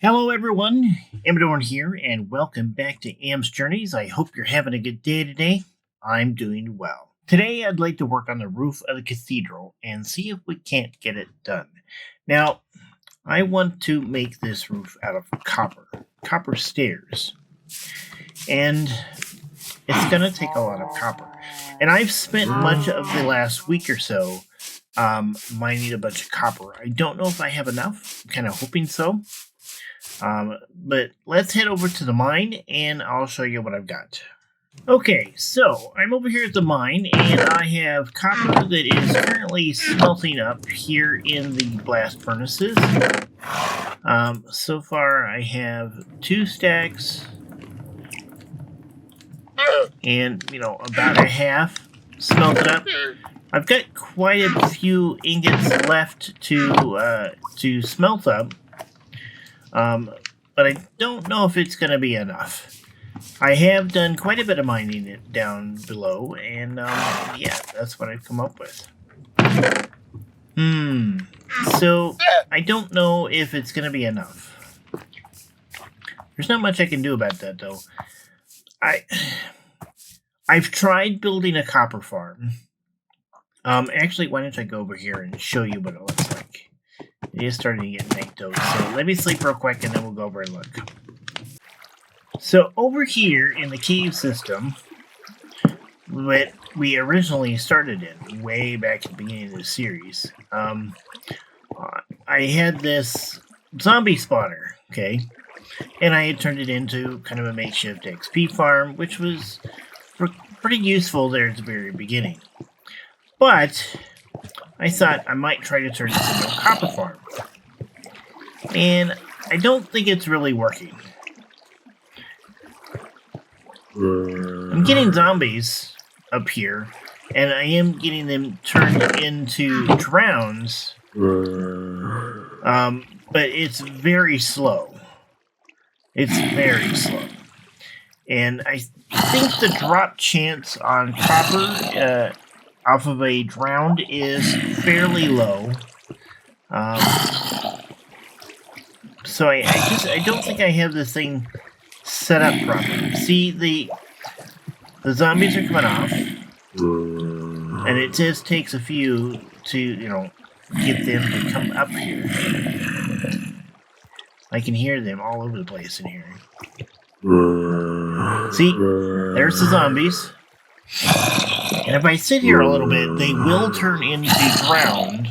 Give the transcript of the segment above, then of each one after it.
Hello everyone, Amradorn here, and welcome back to Am's Journeys. I hope you're having a good day today. I'm doing well. Today I'd like to work on the roof of the cathedral and see if we can't get it done. Now, I want to make this roof out of copper stairs. And it's going to take a lot of copper. And I've spent much of the last week or so mining a bunch of copper. I don't know if I have enough. I'm kind of hoping so. But let's head over to the mine and I'll show you what I've got. Okay, so I'm over here at the mine and I have copper that is currently smelting up here in the blast furnaces. So far I have 2 stacks and, about a half smelted up. I've got quite a few ingots left to smelt up. But I don't know if it's going to be enough. I have done quite a bit of mining it down below, and yeah, that's what I've come up with. So I don't know if it's going to be enough. There's not much I can do about that, though. I've tried building a copper farm. Actually, why don't I go over here and show you what it looks like? It is starting to get night though, so let me sleep real quick and then we'll go over and look. So over here in the cave system, what we originally started in, way back at the beginning of the series, I had this zombie spawner, okay? And I had turned it into kind of a makeshift XP farm, which was pretty useful there at the very beginning. But I thought I might try to turn this into a copper farm. And I don't think it's really working. I'm getting zombies up here, and I am getting them turned into drowns. But it's very slow. It's very slow. And I think the drop chance on copper off of a drowned is fairly low. So I don't think I have this thing set up properly. See, the zombies are coming off, and it just takes a few to, get them to come up here. I can hear them all over the place in here. See, there's the zombies. And if I sit here a little bit, they will turn into drowned.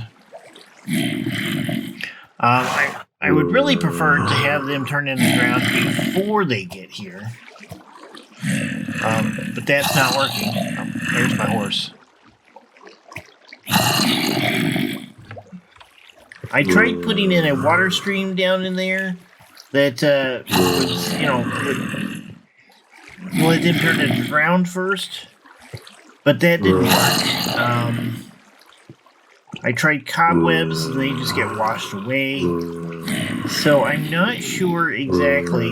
I would really prefer to have them turn into drowned before they get here. But that's not working. Oh, there's my horse. I tried putting in a water stream down in there that would let them turn into drowned first. But that didn't work. I tried cobwebs, and they just get washed away. So I'm not sure exactly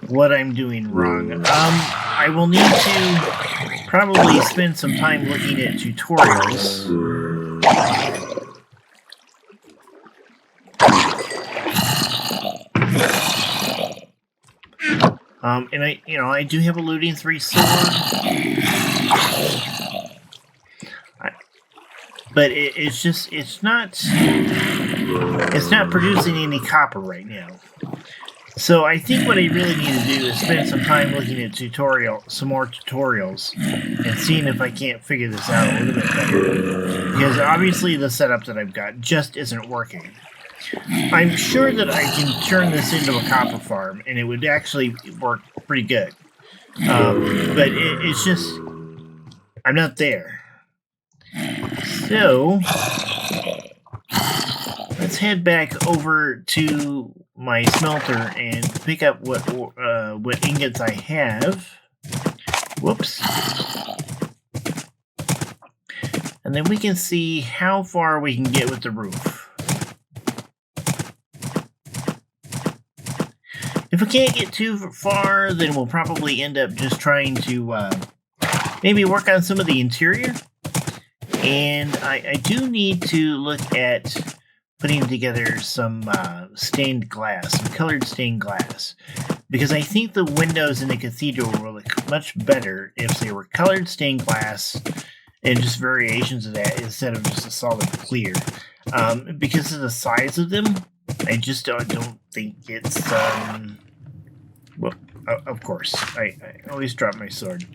what I'm doing wrong. I will need to probably spend some time looking at tutorials. And I do have a looting 3 sword. But it's not producing any copper right now. So I think what I really need to do is spend some time looking at some more tutorials, and seeing if I can't figure this out a little bit better. Because obviously the setup that I've got just isn't working. I'm sure that I can turn this into a copper farm, and it would actually work pretty good. But it's just, I'm not there. So, let's head back over to my smelter and pick up what ingots I have. Whoops. And then we can see how far we can get with the roof. If we can't get too far, then we'll probably end up just trying to maybe work on some of the interior. And I do need to look at putting together some stained glass, some colored stained glass, because I think the windows in the cathedral will look much better if they were colored stained glass and just variations of that instead of just a solid clear. Because of the size of them, I just don't think it's well, of course, I always drop my sword.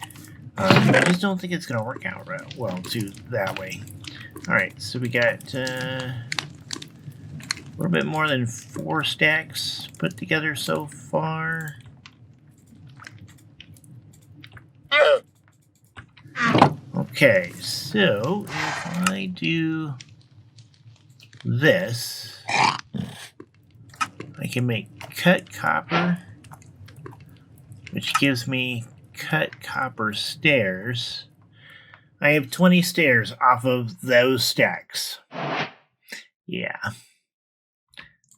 I just don't think it's gonna work out right well too that way. All right, so we got a little bit more than 4 stacks put together so far. Okay, so if I do this, I can make cut copper, which gives me cut copper stairs. I have 20 stairs off of those stacks. Yeah.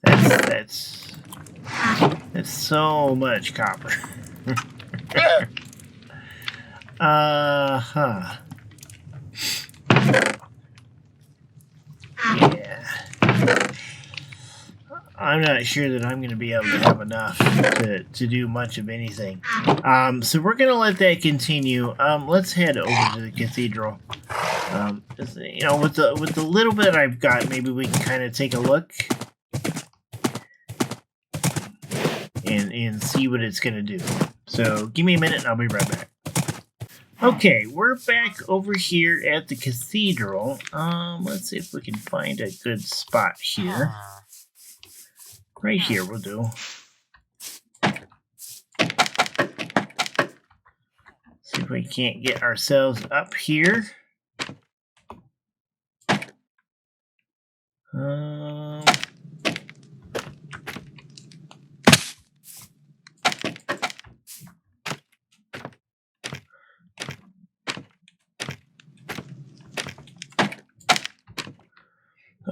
That's so much copper. Uh-huh. Yeah. I'm not sure that I'm going to be able to have enough to do much of anything. So we're going to let that continue. Let's head over to the cathedral. You know, with the little bit I've got, maybe we can kind of take a look and see what it's going to do. So give me a minute and I'll be right back. Okay, we're back over here at the cathedral. Let's see if we can find a good spot here. Right here will do. See if we can't get ourselves up here.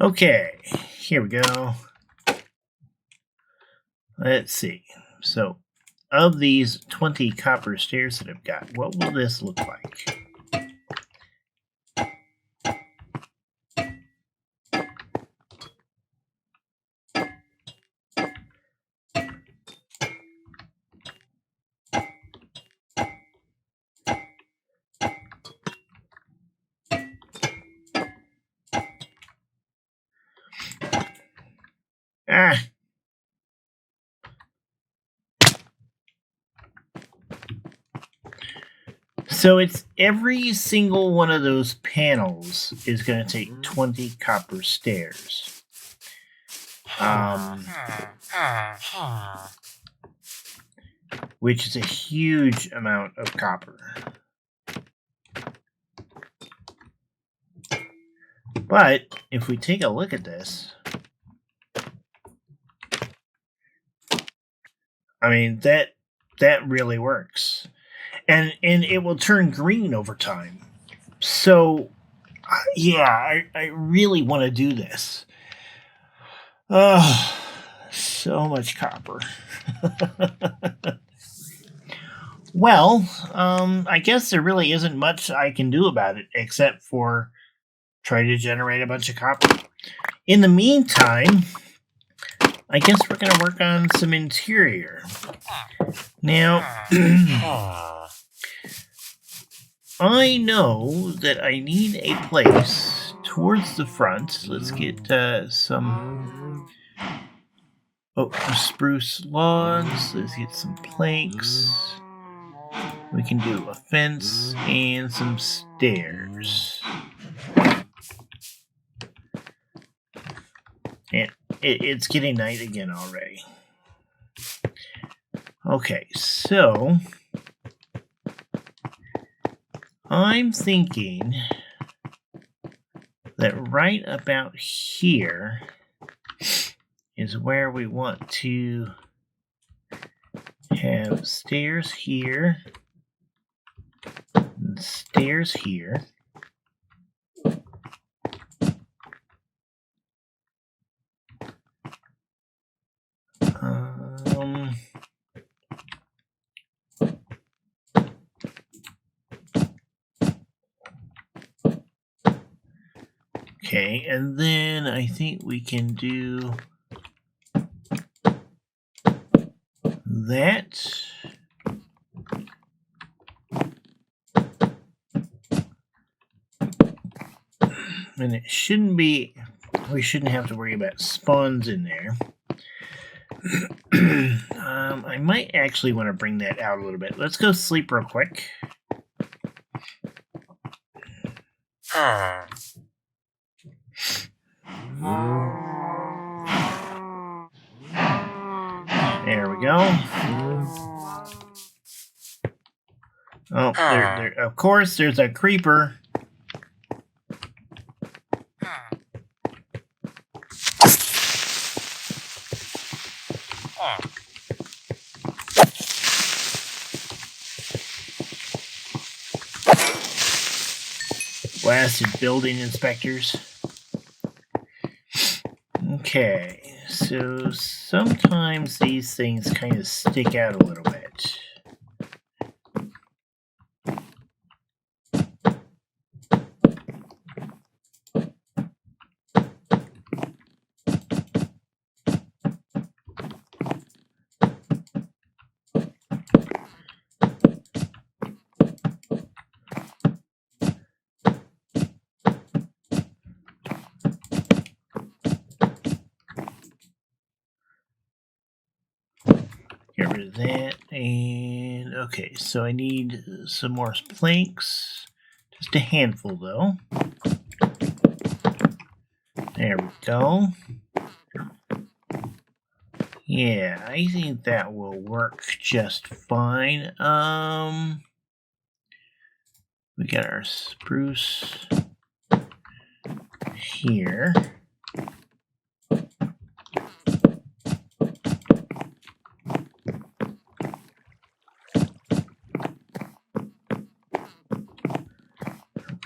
Okay, here we go. Let's see. So, of these 20 copper stairs that I've got, what will this look like? Ah! So it's every single one of those panels is going to take 20 copper stairs. Which is a huge amount of copper. But if we take a look at this, I mean, that really works. And it will turn green over time. So, yeah, I really want to do this. Oh, so much copper. Well, I guess there really isn't much I can do about it except for try to generate a bunch of copper. In the meantime, I guess we're going to work on some interior. Now, I know that I need a place towards the front. Let's get some spruce logs. Let's get some planks. We can do a fence and some stairs. And it's getting night again already. Okay, so I'm thinking that right about here is where we want to have stairs here and stairs here. Okay, and then I think we can do that. And it shouldn't be, we shouldn't have to worry about spawns in there. I might actually want to bring that out a little bit. Let's go sleep real quick. There we go. Oh, there, of course, there's a creeper. Blasted building inspectors. Okay, so sometimes these things kind of stick out a little bit. Get rid of that, and okay, so I need some more planks. Just a handful, though. There we go. Yeah, I think that will work just fine. We got our spruce here.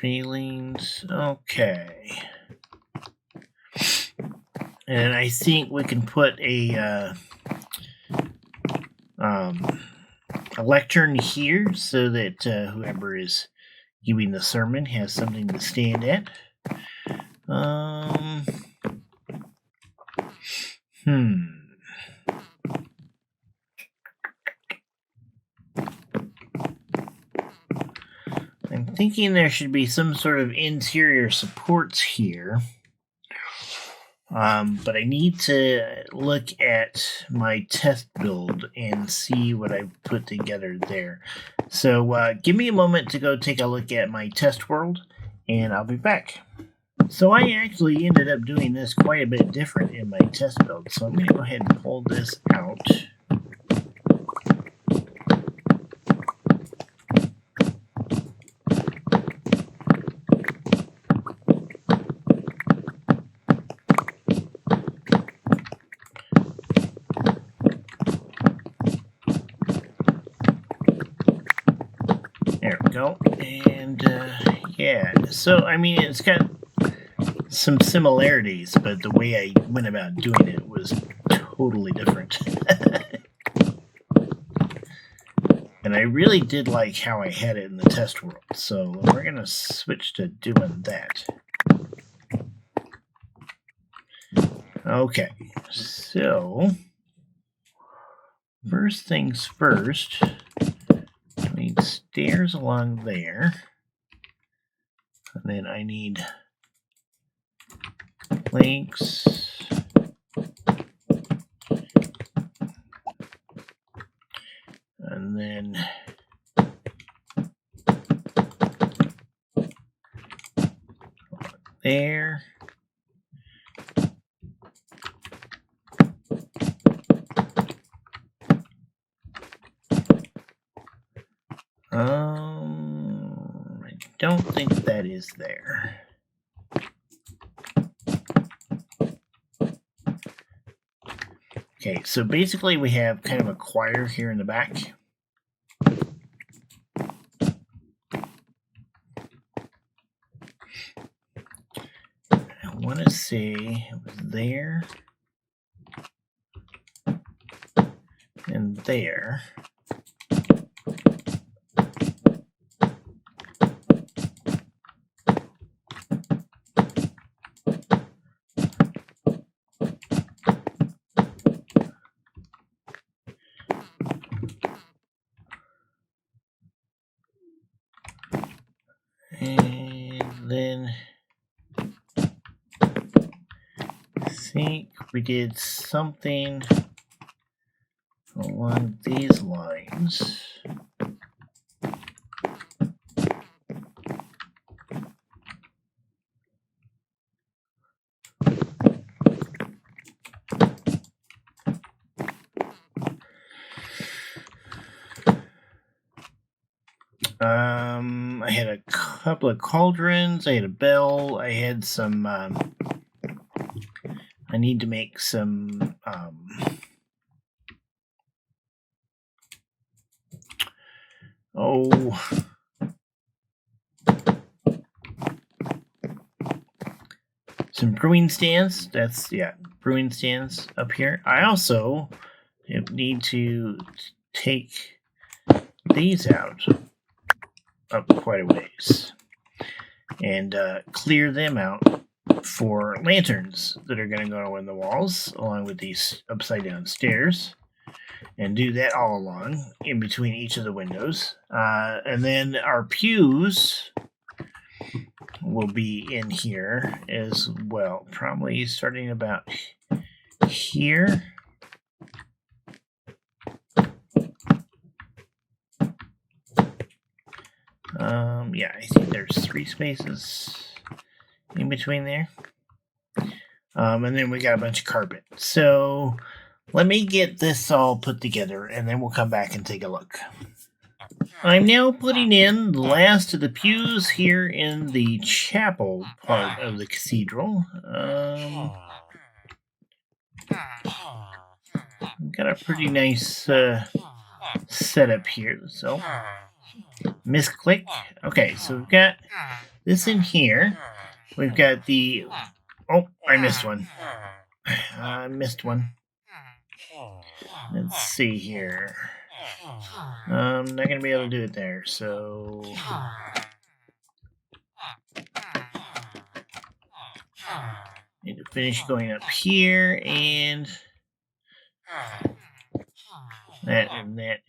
Railings, okay. And I think we can put a lectern here so that whoever is giving the sermon has something to stand at. I'm thinking there should be some sort of interior supports here. But I need to look at my test build and see what I've put together there. So give me a moment to go take a look at my test world, and I'll be back. So I actually ended up doing this quite a bit different in my test build. So I'm going to go ahead and pull this out. There we go. And yeah, so I mean, it's got some similarities, but the way I went about doing it was totally different. And I really did like how I had it in the test world, so we're going to switch to doing that. Okay, so first things first, I need stairs along there, and then I need planks, and then there. I don't think that is there. Okay, so basically we have kind of a choir here in the back. I want to say it was there and there. we did something along these lines. I had a couple of cauldrons, I had a bell, I had some, I need to make some, some brewing stands. That's, brewing stands up here. I also need to take these out up quite a ways and clear them out for lanterns that are going to go in the walls along with these upside down stairs, and do that all along in between each of the windows. And then our pews will be in here as well, probably starting about here. I think there's 3 spaces in between there. And then we got a bunch of carpet. So let me get this all put together, and then we'll come back and take a look. I'm now putting in the last of the pews here in the chapel part of the cathedral. Got a pretty nice setup here. So, misclick. Okay, so we've got this in here. We've got the... Oh, I missed one. Let's see here. I'm not going to be able to do it there, so... Need to finish going up here, and... that,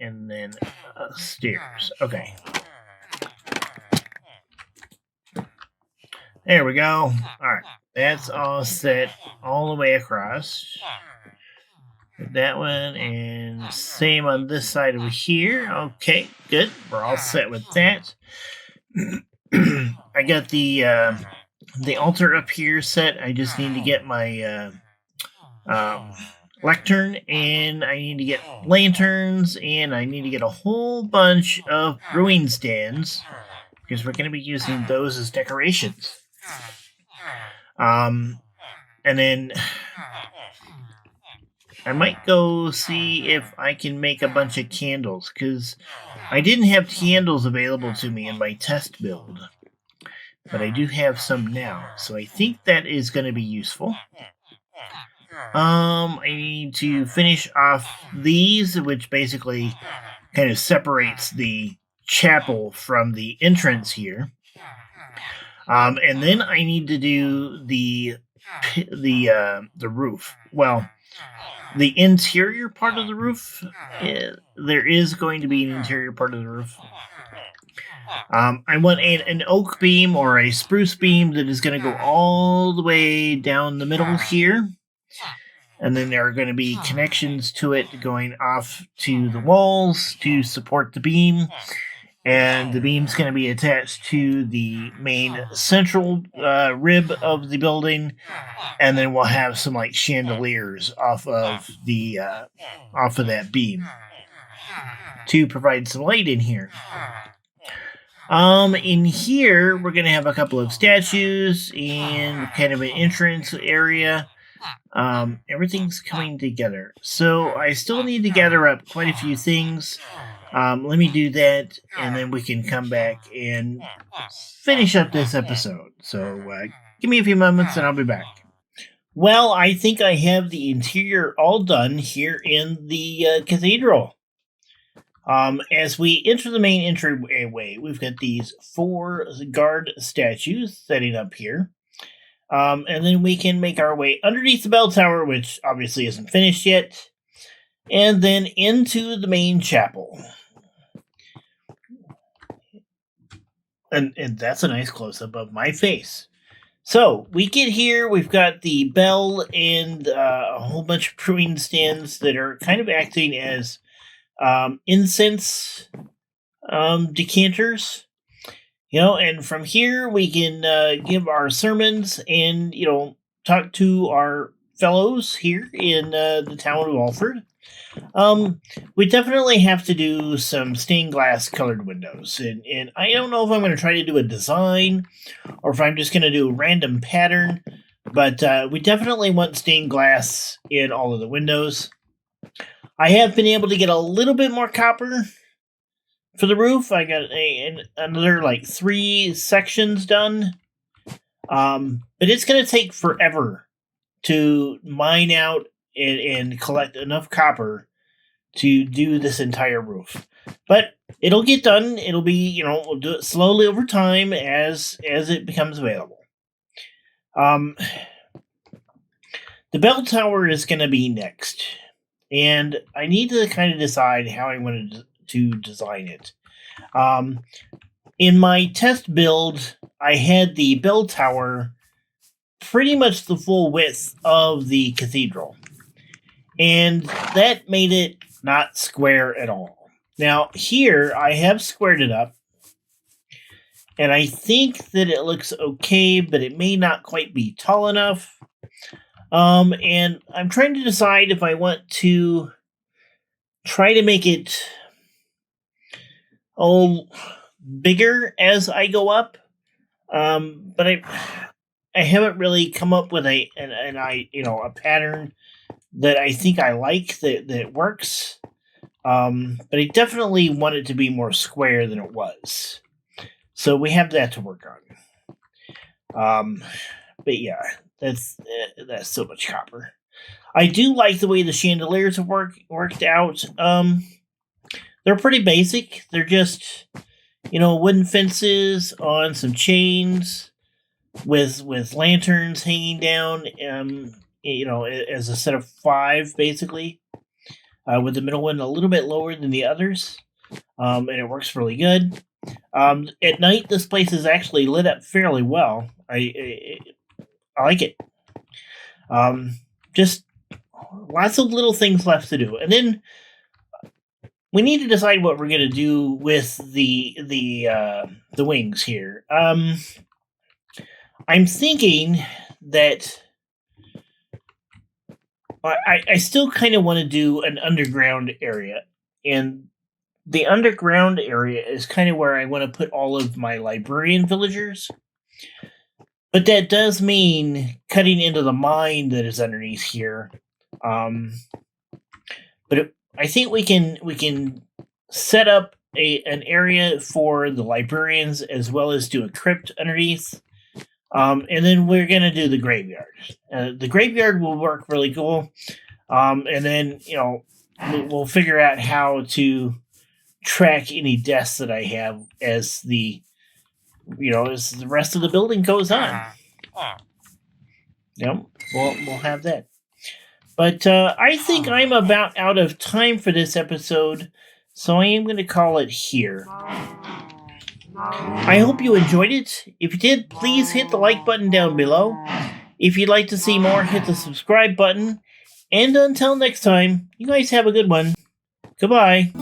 and then stairs. Okay. There we go. Alright, that's all set all the way across. That one, and same on this side over here. Okay, good. We're all set with that. I got the altar up here set. I just need to get my lectern, and I need to get lanterns, and I need to get a whole bunch of brewing stands, because we're going to be using those as decorations. And then I might go see if I can make a bunch of candles, because I didn't have candles available to me in my test build, but I do have some now, so I think that is going to be useful. I need to finish off these, which basically kind of separates the chapel from the entrance here. And then I need to do the roof. Well, the interior part of the roof. There is going to be an interior part of the roof. I want an oak beam or a spruce beam that is going to go all the way down the middle here. And then there are going to be connections to it going off to the walls to support the beam. And the beam's going to be attached to the main central rib of the building, and then we'll have some like chandeliers off of that beam to provide some light in here. In here we're going to have a couple of statues and kind of an entrance area. Everything's coming together, so I still need to gather up quite a few things. Let me do that, and then we can come back and finish up this episode. So, give me a few moments, and I'll be back. Well, I think I have the interior all done here in the cathedral. As we enter the main entryway, we've got these 4 guard statues setting up here. And then we can make our way underneath the bell tower, which obviously isn't finished yet, and then into the main chapel. And that's a nice close-up of my face. So we get here, we've got the bell and a whole bunch of brewing stands that are kind of acting as incense decanters. And from here we can give our sermons and, talk to our fellows here in the town of Alford. We definitely have to do some stained glass colored windows, and I don't know if I'm going to try to do a design or if I'm just going to do a random pattern, but we definitely want stained glass in all of the windows. I have been able to get a little bit more copper for the roof. I got another 3 sections done, but it's going to take forever to mine out and collect enough copper to do this entire roof. But it'll get done. It'll be, we'll do it slowly over time as it becomes available. The bell tower is going to be next, and I need to kind of decide how I want to design it. In my test build, I had the bell tower pretty much the full width of the cathedral, and that made it not square at all. Now here I have squared it up, and I think that it looks okay, but it may not quite be tall enough. And I'm trying to decide if I want to try to make it bigger as I go up. But I haven't really come up with a pattern that I think I like that works. But I definitely want it to be more square than it was. So we have that to work on. But yeah, that's so much copper. I do like the way the chandeliers have worked out. They're pretty basic. They're just, wooden fences on some chains with lanterns hanging down, as a set of 5, basically, with the middle one a little bit lower than the others, and it works really good. At night, this place is actually lit up fairly well. I like it. Just lots of little things left to do, and then we need to decide what we're going to do with the wings here. I'm thinking that I still kind of want to do an underground area, and the underground area is kind of where I want to put all of my librarian villagers. But that does mean cutting into the mine that is underneath here. But I think we can set up an area for the librarians as well as do a crypt underneath. And then we're going to do the graveyard. The graveyard will work really cool. And then, we'll figure out how to track any deaths that I have as the rest of the building goes on. Yep, we'll have that. But I think I'm about out of time for this episode, so I am going to call it here. I hope you enjoyed it. If you did, please hit the like button down below. If you'd like to see more, hit the subscribe button. And until next time, you guys have a good one. Goodbye.